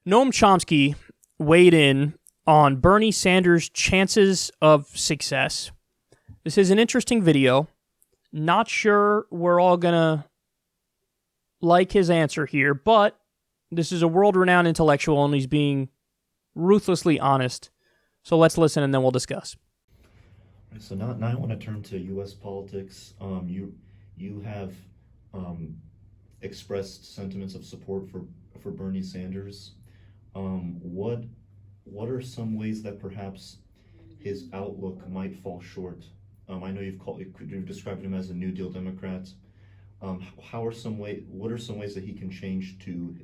Noam Chomsky weighed in on Bernie Sanders' chances of success. This is an interesting video. Not sure we're all going to like his answer here, but this is a world-renowned intellectual, and he's being ruthlessly honest. So let's listen, and then we'll discuss. So now I want to turn to U.S. politics. You have expressed sentiments of support for Bernie Sanders. What are some ways that perhaps his outlook might fall short? I know you've described him as a New Deal Democrat. What are some ways that he can change to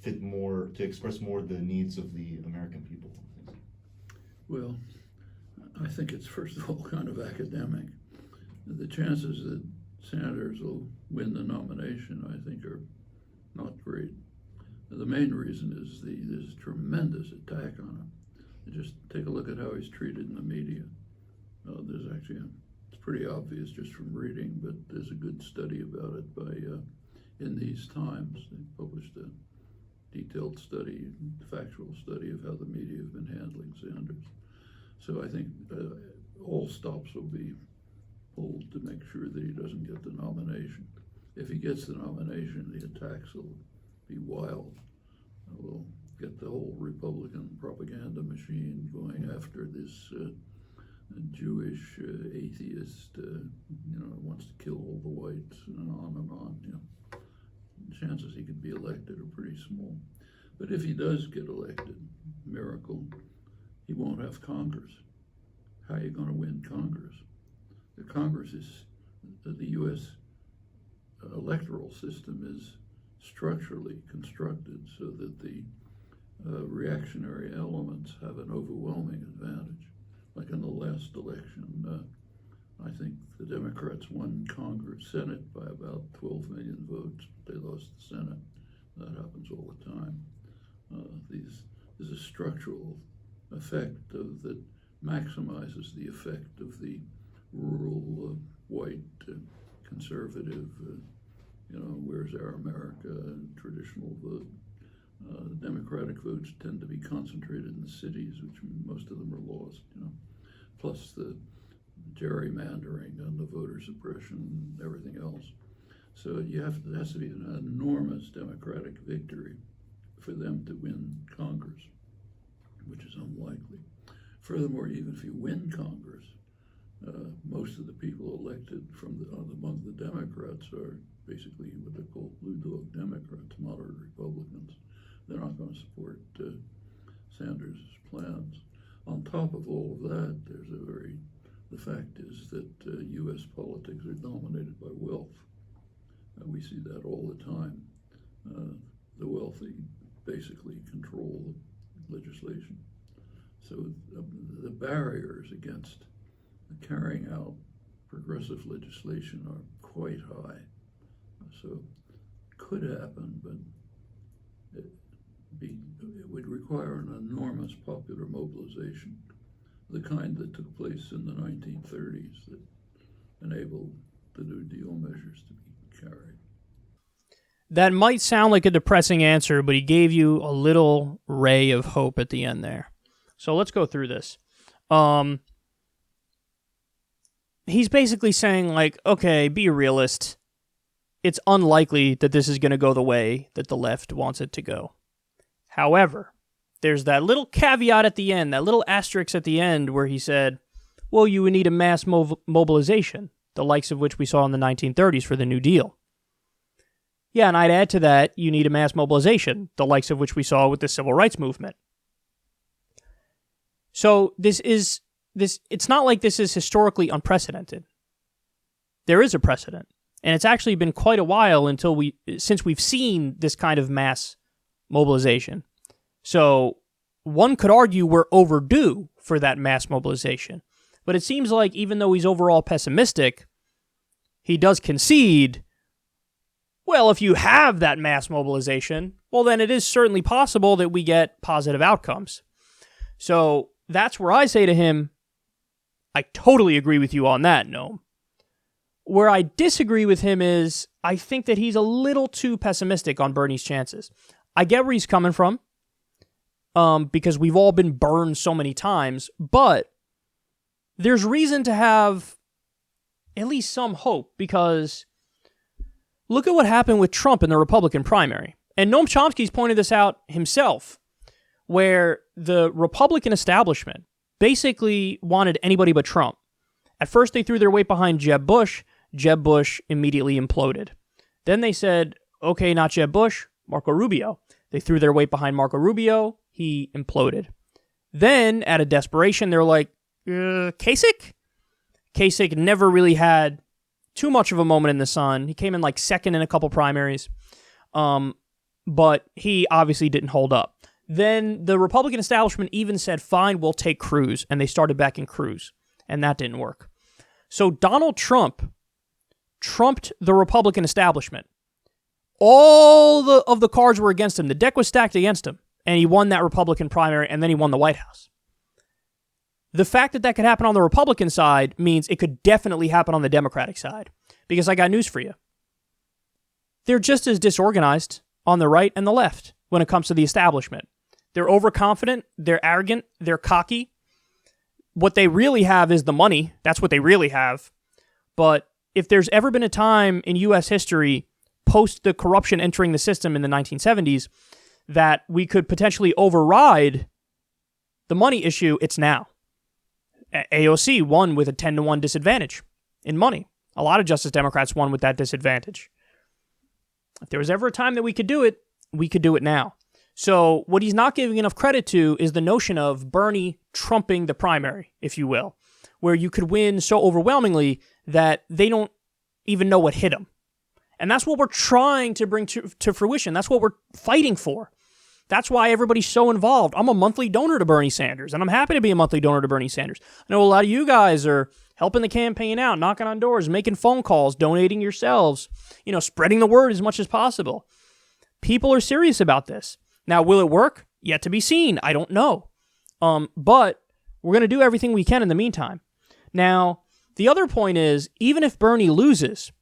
fit more, to express more the needs of the American people? Well, I think it's first of all kind of academic. The chances that Sanders will win the nomination, I think, are not great. The main reason is there's tremendous attack on him. Just take a look at how he's treated in the media. It's pretty obvious just from reading, but there's a good study about it by In These Times. They published a detailed study, factual study of how the media have been handling Sanders. So I think all stops will be pulled to make sure that he doesn't get the nomination. If he gets the nomination, the attacks will be wild. We'll get the whole Republican propaganda machine going after this Jewish atheist, wants to kill all the whites, and on and on. The chances he could be elected are pretty small. But if he does get elected, miracle, he won't have Congress. How are you going to win Congress? The Congress is, the U.S. electoral system is structurally constructed so that the reactionary elements have an overwhelming advantage. Like in the last election, I think the Democrats won Congress, Senate by about 12 million votes. They lost the Senate. That happens all the time. There's a structural effect that maximizes the effect of the rural, white, conservative, where's our America, traditional vote. The Democratic votes tend to be concentrated in the cities, which most of them are lost, plus the gerrymandering and the voter suppression and everything else. So there has to be an enormous Democratic victory for them to win Congress, which is unlikely. Furthermore, even if you win Congress, most of the people elected among the Democrats are basically what they call blue dog Democrats, moderate Republicans. They're not going to support Sanders' plans. On top of all of that, the fact is that U.S. politics are dominated by wealth. We see that all the time. The wealthy basically control legislation. So the barriers against carrying out progressive legislation are quite high. So it could happen, but it would require an enormous popular mobilization, the kind that took place in the 1930s that enabled the New Deal measures to be carried. That might sound like a depressing answer, but he gave you a little ray of hope at the end there. So let's go through this. He's basically saying, okay, be a realist. It's unlikely that this is going to go the way that the left wants it to go. However, there's that little caveat at the end, that little asterisk at the end where he said, well, you would need a mass mobilization, the likes of which we saw in the 1930s for the New Deal. Yeah, and I'd add to that, you need a mass mobilization, the likes of which we saw with the Civil Rights Movement. So it's not like this is historically unprecedented. There is a precedent, and it's actually been quite a while since we've seen this kind of mass mobilization. So one could argue we're overdue for that mass mobilization. But it seems like even though he's overall pessimistic, he does concede, well, if you have that mass mobilization, well, then it is certainly possible that we get positive outcomes. So that's where I say to him, I totally agree with you on that, Noam. where I disagree with him is I think that he's a little too pessimistic on Bernie's chances. I get where he's coming from, because we've all been burned so many times, but there's reason to have at least some hope, because look at what happened with Trump in the Republican primary. And Noam Chomsky's pointed this out himself, where the Republican establishment basically wanted anybody but Trump. At first, they threw their weight behind Jeb Bush. Jeb Bush immediately imploded. Then they said, okay, not Jeb Bush, Marco Rubio. They threw their weight behind Marco Rubio. He imploded. Then, out of desperation, they're like, Kasich? Kasich never really had too much of a moment in the sun. He came in like second in a couple primaries, but he obviously didn't hold up. Then the Republican establishment even said, fine, we'll take Cruz, and they started backing Cruz, and that didn't work. So Donald Trump trumped the Republican establishment. All of the cards were against him. The deck was stacked against him, and he won that Republican primary, and then he won the White House. The fact that that could happen on the Republican side means it could definitely happen on the Democratic side, because I got news for you. They're just as disorganized on the right and the left when it comes to the establishment. They're overconfident, they're arrogant, they're cocky. What they really have is the money. That's what they really have. But if there's ever been a time in U.S. history, post the corruption entering the system in the 1970s, that we could potentially override the money issue, it's now. AOC won with a 10-1 disadvantage in money. A lot of Justice Democrats won with that disadvantage. If there was ever a time that we could do it now. So what he's not giving enough credit to is the notion of Bernie trumping the primary, if you will, where you could win so overwhelmingly that they don't even know what hit them. And that's what we're trying to bring to fruition. That's what we're fighting for. That's why everybody's so involved. I'm a monthly donor to Bernie Sanders, and I'm happy to be a monthly donor to Bernie Sanders. I know a lot of you guys are helping the campaign out, knocking on doors, making phone calls, donating yourselves, spreading the word as much as possible. People are serious about this. Now, will it work? Yet to be seen. I don't know. But we're going to do everything we can in the meantime. Now, the other point is, even if Bernie loses,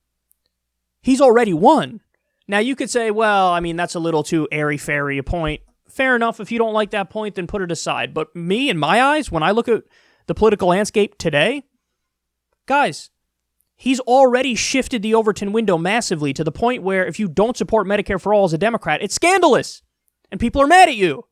he's already won. Now, you could say, well, that's a little too airy-fairy a point. Fair enough. If you don't like that point, then put it aside. But me, in my eyes, when I look at the political landscape today, guys, he's already shifted the Overton window massively to the point where if you don't support Medicare for All as a Democrat, it's scandalous. And people are mad at you.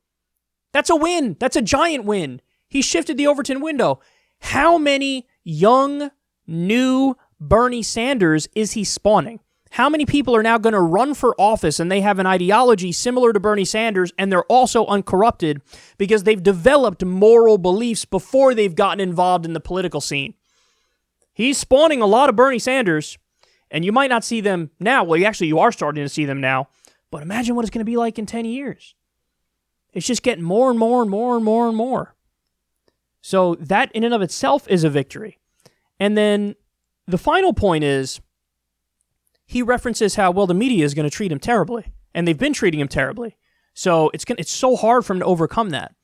That's a win. That's a giant win. He shifted the Overton window. How many young, new Bernie Sanders is he spawning? How many people are now going to run for office and they have an ideology similar to Bernie Sanders and they're also uncorrupted because they've developed moral beliefs before they've gotten involved in the political scene? He's spawning a lot of Bernie Sanders, and you might not see them now. Well, you are starting to see them now, but imagine what it's going to be like in 10 years. It's just getting more and more and more and more and more. So that in and of itself is a victory. And then the final point is, he references how, well, the media is going to treat him terribly, and they've been treating him terribly. So it's so hard for him to overcome that.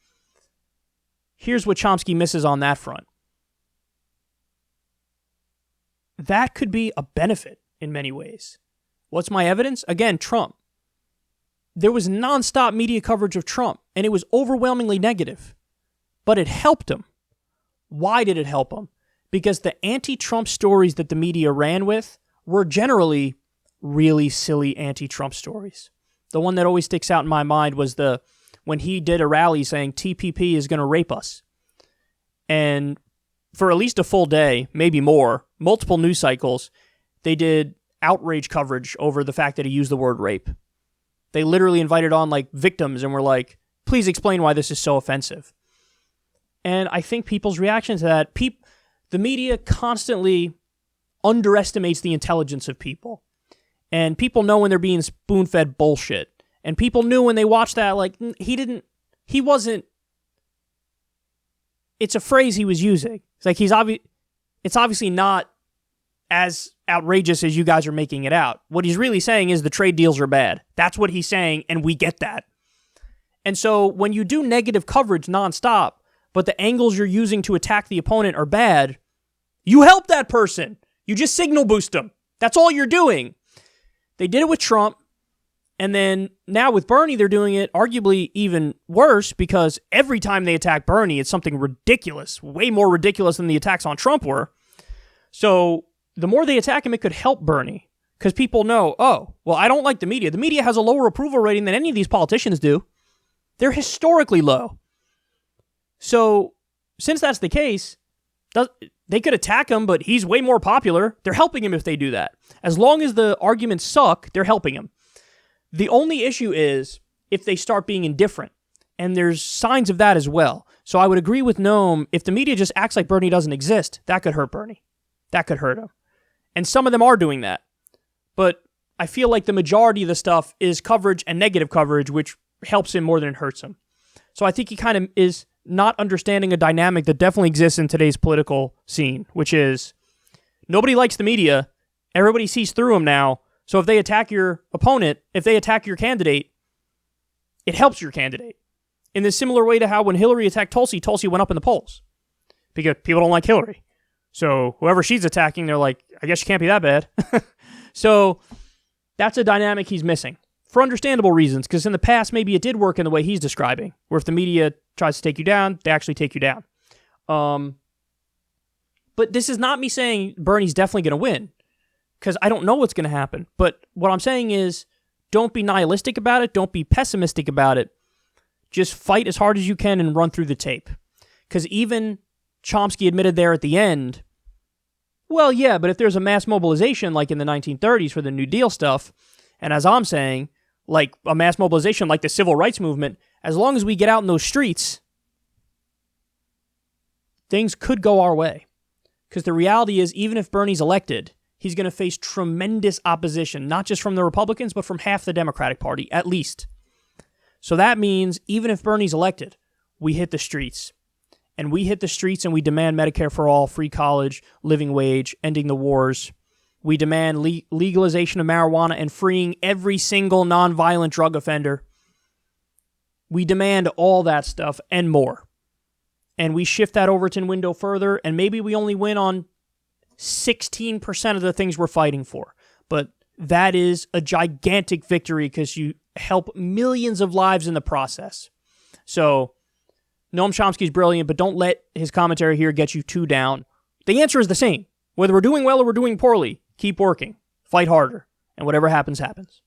Here's what Chomsky misses on that front. That could be a benefit in many ways. What's my evidence? Again, Trump. There was nonstop media coverage of Trump, and it was overwhelmingly negative. But it helped him. Why did it help him? Because the anti-Trump stories that the media ran with were generally really silly anti-Trump stories. The one that always sticks out in my mind was when he did a rally saying TPP is going to rape us. And for at least a full day, maybe more, multiple news cycles, they did outrage coverage over the fact that he used the word rape. They literally invited on victims and were like, please explain why this is so offensive. And I think people's reaction to that, the media constantly underestimates the intelligence of people. And people know when they're being spoon-fed bullshit. And people knew when they watched that, it's a phrase he was using. It's it's obviously not as outrageous as you guys are making it out. What he's really saying is the trade deals are bad. That's what he's saying, and we get that. And so when you do negative coverage nonstop, but the angles you're using to attack the opponent are bad, you help that person. You just signal boost them. That's all you're doing. They did it with Trump, and then now with Bernie, they're doing it arguably even worse because every time they attack Bernie, it's something ridiculous, way more ridiculous than the attacks on Trump were. So the more they attack him, it could help Bernie because people know, oh, well, I don't like the media. The media has a lower approval rating than any of these politicians do. They're historically low. So since that's the case, they could attack him, but he's way more popular. They're helping him if they do that. As long as the arguments suck, they're helping him. The only issue is if they start being indifferent, and there's signs of that as well. So I would agree with Noam, if the media just acts like Bernie doesn't exist, that could hurt Bernie. That could hurt him. And some of them are doing that. But I feel like the majority of the stuff is coverage and negative coverage, which helps him more than it hurts him. So I think he kind of is not understanding a dynamic that definitely exists in today's political scene, which is nobody likes the media. Everybody sees through them now. So if they attack your opponent, if they attack your candidate, it helps your candidate. In the similar way to how when Hillary attacked Tulsi, Tulsi went up in the polls because people don't like Hillary. So whoever she's attacking, they're like, I guess she can't be that bad. So that's a dynamic he's missing for understandable reasons, because in the past, maybe it did work in the way he's describing, where if the media tries to take you down, they actually take you down. But this is not me saying Bernie's definitely going to win, because I don't know what's going to happen. But what I'm saying is, don't be nihilistic about it. Don't be pessimistic about it. Just fight as hard as you can and run through the tape. Because even Chomsky admitted there at the end, well, yeah, but if there's a mass mobilization like in the 1930s for the New Deal stuff, and as I'm saying, like a mass mobilization like the civil rights movement, as long as we get out in those streets, things could go our way. Because the reality is, even if Bernie's elected, he's going to face tremendous opposition, not just from the Republicans, but from half the Democratic Party, at least. So that means even if Bernie's elected, we hit the streets. And we hit the streets and we demand Medicare for all, free college, living wage, ending the wars. We demand legalization of marijuana and freeing every single nonviolent drug offender. We demand all that stuff and more. And we shift that Overton window further, and maybe we only win on 16% of the things we're fighting for. But that is a gigantic victory because you help millions of lives in the process. So Noam Chomsky's brilliant, but don't let his commentary here get you too down. The answer is the same. Whether we're doing well or we're doing poorly, keep working, fight harder, and whatever happens, happens.